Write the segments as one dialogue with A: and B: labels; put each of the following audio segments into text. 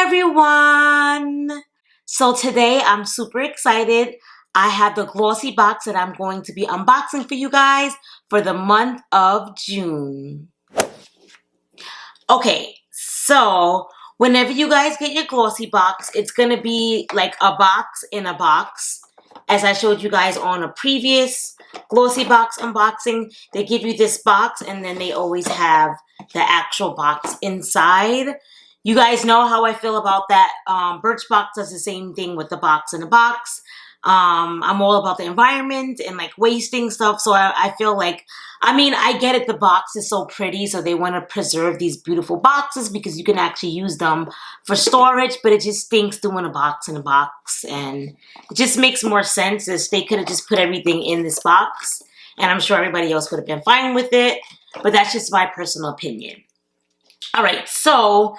A: everyone! So today I'm super excited. I have the glossy box that I'm going to be unboxing for you guys for the month of June. Okay, so whenever you guys get your glossy box, it's going to be like a box in a box. As I showed you guys on a previous glossy box unboxing, they give you this box and then they always have the actual box inside. You guys know how I feel about that. Birchbox does the same thing with the box in a box. I'm all about the environment and like wasting stuff. So I feel like, I mean, I get it. The box is so pretty. So they want to preserve these beautiful boxes because you can actually use them for storage, but it just stinks doing a box in a box. And it just makes more sense as they could have just put everything in this box. And I'm sure everybody else would have been fine with it. But that's just my personal opinion. All right, so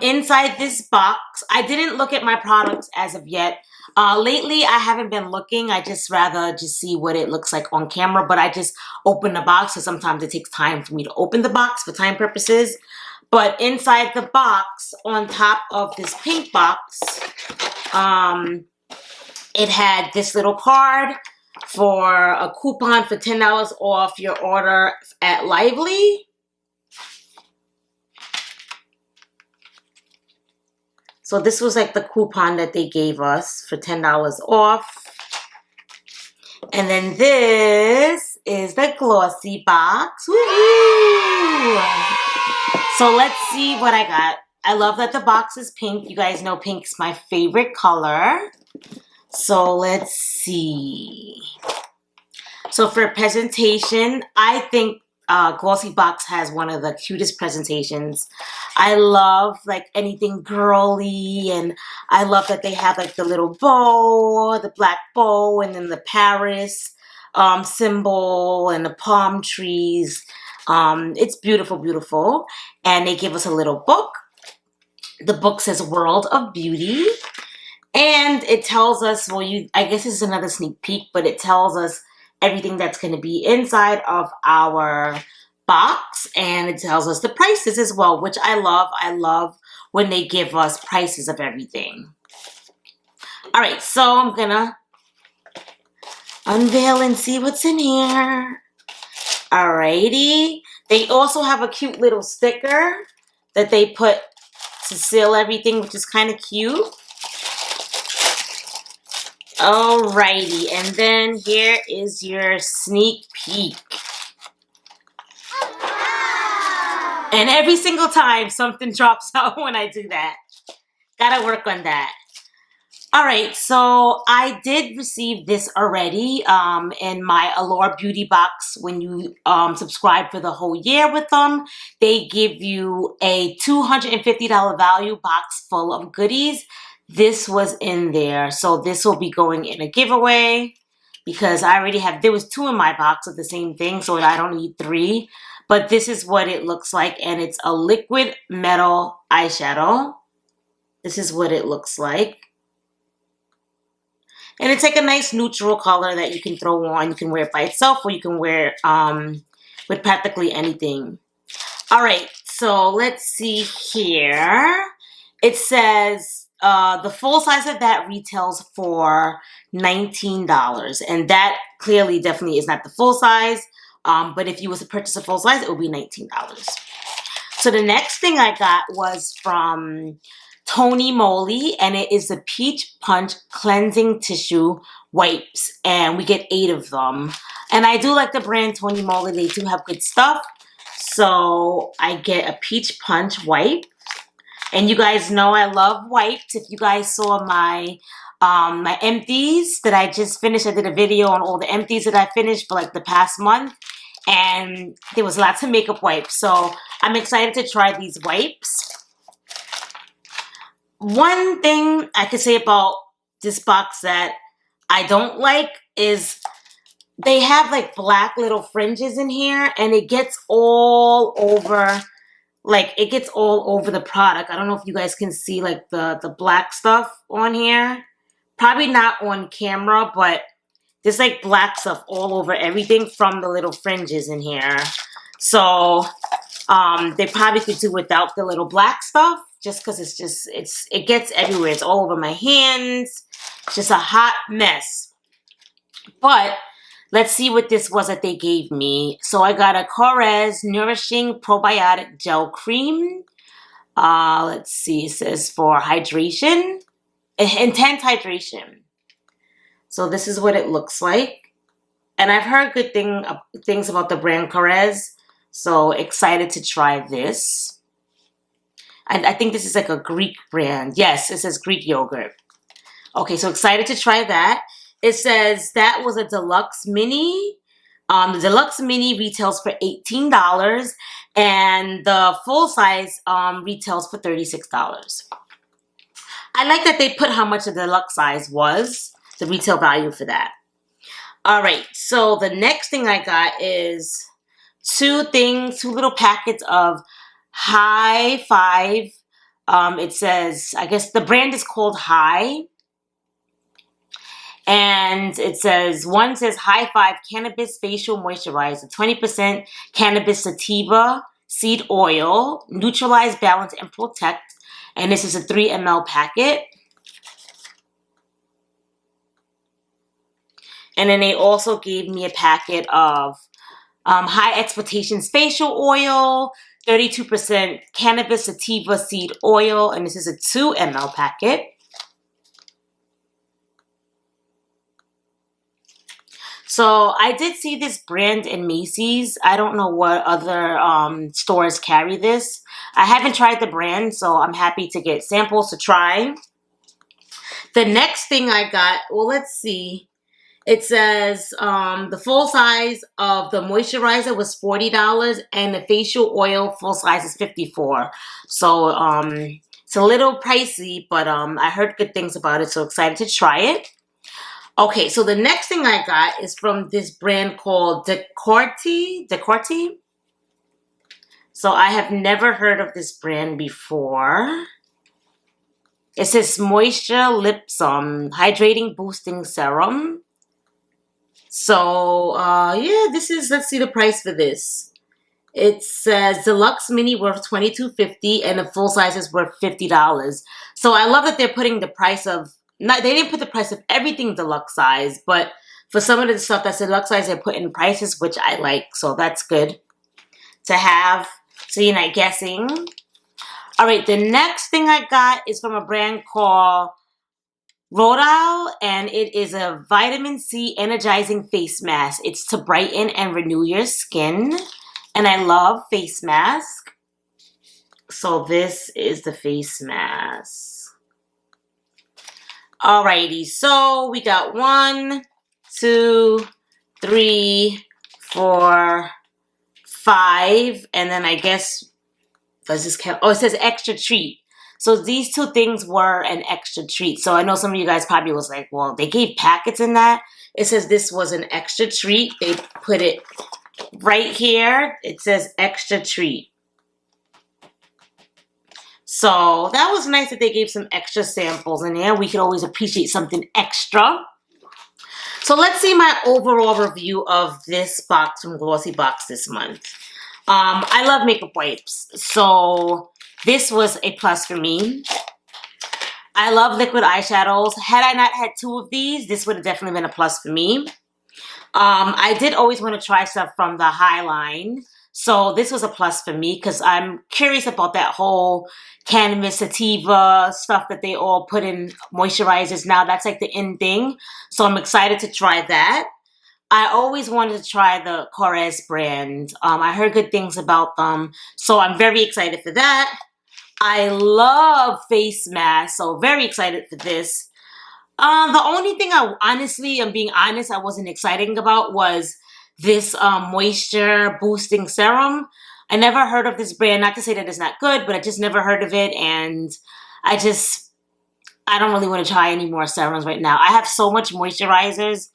A: inside this box, I didn't look at my products as of yet. Lately, I haven't been looking. I just rather just see what it looks like on camera, but I just open the box, so sometimes it takes time for me to open the box for time purposes. But inside the box, on top of this pink box, it had this little card for a coupon for $10 off your order at Lively. So this was like the coupon that they gave us for $10 off. And then this is the glossy box. Woo-hoo! So let's see what I got. I love that the box is pink. You guys know pink's my favorite color. So let's see. So for presentation, I think Glossy Box has one of the cutest presentations. I love like anything girly, and I love that they have like the little bow, the black bow, and then the Paris symbol and the palm trees. It's beautiful, beautiful. And they give us a little book. The book says World of Beauty. And it tells us, well, I guess this is another sneak peek, but it tells us everything that's going to be inside of our box, and it tells us the prices as well, which I love. I love when they give us prices of everything. All right, so I'm gonna unveil and see what's in here. Alrighty. They also have a cute little sticker that they put to seal everything, which is kind of cute. Alrighty, and then here is your sneak peek. And every single time something drops out when I do that. Gotta work on that. Alright, so I did receive this already in my Allure Beauty box. When you subscribe for the whole year with them, they give you a $250 value box full of goodies. This was in there, so this will be going in a giveaway because I already have, there was 2 in my box of the same thing, so I don't need 3. But this is what it looks like, and it's a liquid metal eyeshadow. This is what it looks like. And it's like a nice neutral color that you can throw on. You can wear it by itself, or you can wear it with practically anything. All right, so let's see here. It says the full size of that retails for $19, and that clearly definitely is not the full size, but if you was to purchase a full size, it would be $19. So the next thing I got was from Tony Moly, and it is the Peach Punch Cleansing Tissue Wipes, and we get 8 of them. And I do like the brand Tony Moly. They do have good stuff. So I get a Peach Punch wipe. And you guys know I love wipes. If you guys saw my my empties that I just finished, I did a video on all the empties that I finished for like the past month. And there was lots of makeup wipes. So I'm excited to try these wipes. One thing I could say about this box that I don't like is they have like black little fringes in here, and it gets all over. Like, it gets all over the product. I don't know if you guys can see, like, the black stuff on here. Probably not on camera, but there's, like, black stuff all over everything from the little fringes in here. So they probably could do without the little black stuff, just because it gets everywhere. It's all over my hands. Just a hot mess. But let's see what this was that they gave me. So I got a Korres Nourishing Probiotic Gel Cream. Let's see. It says for hydration. Intense hydration. So this is what it looks like. And I've heard good things about the brand Korres. So excited to try this. And I think this is like a Greek brand. Yes, it says Greek yogurt. Okay, so excited to try that. It says that was a deluxe mini. The deluxe mini retails for $18, and the full size retails for $36. I like that they put how much the deluxe size was, the retail value for that. All right, so the next thing I got is two little packets of High Five. It says, I guess the brand is called High. And it says, one says High Five Cannabis Facial Moisturizer, 20% Cannabis Sativa Seed Oil, Neutralize, Balance, and Protect. And this is a 3 ml packet. And then they also gave me a packet of High Expectations Facial Oil, 32% Cannabis Sativa Seed Oil. And this is a 2 ml packet. So I did see this brand in Macy's. I don't know what other stores carry this. I haven't tried the brand, so I'm happy to get samples to try. The next thing I got, well, let's see. It says the full size of the moisturizer was $40, and the facial oil full size is $54. So it's a little pricey, but I heard good things about it, so excited to try it. Okay, so the next thing I got is from this brand called Decorti. So I have never heard of this brand before. It says Moisture Lips Hydrating Boosting Serum. So, yeah, let's see the price for this. It says Deluxe Mini worth $22.50 and the full size is worth $50. So I love that they're putting the price of, they didn't put the price of everything deluxe size, but for some of the stuff that's deluxe size, they're putting prices, which I like. So that's good to have. So you're not guessing. All right, the next thing I got is from a brand called Rodal, and it is a vitamin C energizing face mask. It's to brighten and renew your skin. And I love face mask. So this is the face mask. Alrighty, so we got 1, 2, 3, 4, 5, and then I guess, does this count? Oh, it says extra treat. So these two things were an extra treat. So I know some of you guys probably was like, well, they gave packets in that. It says this was an extra treat. They put it right here. It says extra treat. So that was nice that they gave some extra samples in there. We could always appreciate something extra. So let's see my overall review of this box from Glossy Box this month. I love makeup wipes. So this was a plus for me. I love liquid eyeshadows. Had I not had 2 of these, this would have definitely been a plus for me. I did always want to try stuff from the High line. So this was a plus for me because I'm curious about that whole cannabis sativa stuff that they all put in moisturizers now. That's like the in thing. So I'm excited to try that. I always wanted to try the Korres brand. I heard good things about them. So I'm very excited for that. I love face masks. So very excited for this. The only thing I'm being honest, I wasn't excited about was this moisture boosting serum. I never heard of this brand. Not to say that it's not good, but I just never heard of it. And I don't really want to try any more serums right now. I have so much moisturizers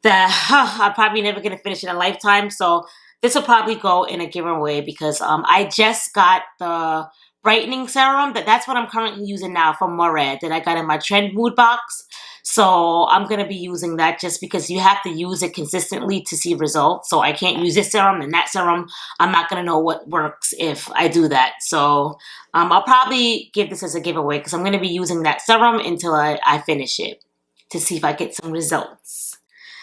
A: that I'm probably never going to finish in a lifetime. So this will probably go in a giveaway because I just got the brightening serum. That's what I'm currently using now from Moret that I got in my Trend Mood box. So I'm going to be using that just because you have to use it consistently to see results. So I can't use this serum and that serum. I'm not going to know what works if I do that. So I'll probably give this as a giveaway because I'm going to be using that serum until I finish it to see if I get some results.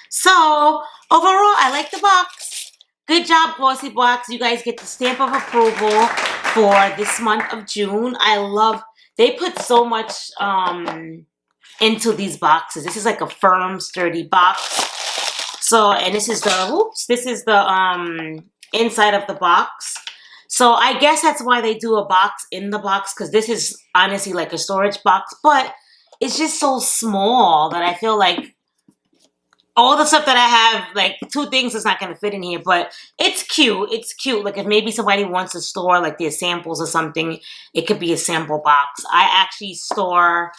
A: So overall, I like the box. Good job, Glossy Box. You guys get the stamp of approval for this month of June. I love, they put so much into these boxes. This is like a firm, sturdy box. So, and this is the inside of the box. So I guess that's why they do a box in the box, because this is honestly like a storage box, but it's just so small that I feel like all the stuff that I have, like 2 things is not going to fit in here, but it's cute. It's cute. Like if maybe somebody wants to store like their samples or something, it could be a sample box. I actually store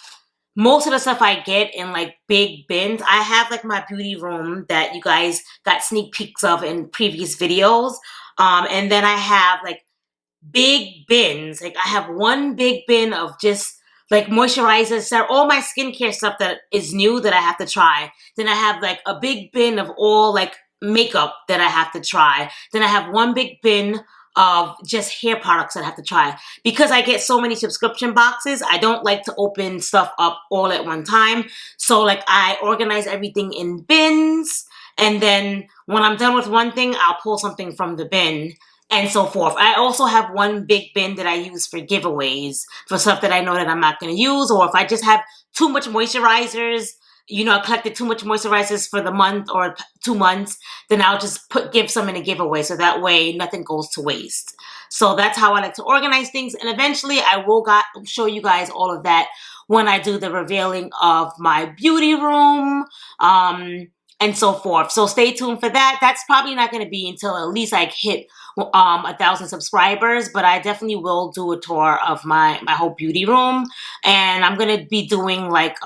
A: most of the stuff I get in like big bins. I have like my beauty room that you guys got sneak peeks of in previous videos. And then I have like big bins. Like I have one big bin of just like moisturizers, all my skincare stuff that is new that I have to try. Then I have like a big bin of all like makeup that I have to try. Then I have one big bin of just hair products that I have to try. Because I get so many subscription boxes, I don't like to open stuff up all at one time. So like I organize everything in bins, and then when I'm done with one thing, I'll pull something from the bin and so forth. I also have one big bin that I use for giveaways, for stuff that I know that I'm not going to use, or if I just have too much moisturizers, you know, I collected too much moisturizers for the month or 2 months, then I'll just give some in a giveaway, so that way nothing goes to waste. So that's how I like to organize things, and eventually I will show you guys all of that when I do the revealing of my beauty room, and so forth. So stay tuned for that. That's probably not going to be until at least I hit 1,000 subscribers, but I definitely will do a tour of my whole beauty room, and I'm going to be doing like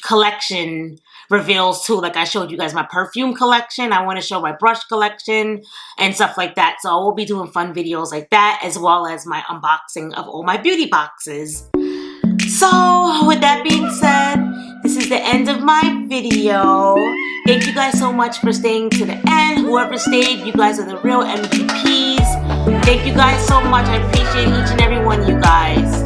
A: collection reveals too. Like I showed you guys my perfume collection. I want to show my brush collection and stuff like that. So we'll be doing fun videos like that, as well as my unboxing of all my beauty boxes. So with that being said, this is the end of my video. Thank you guys so much for staying to the end. Whoever stayed, you guys are the real MVPs. Thank you guys so much. I appreciate each and every one of you guys.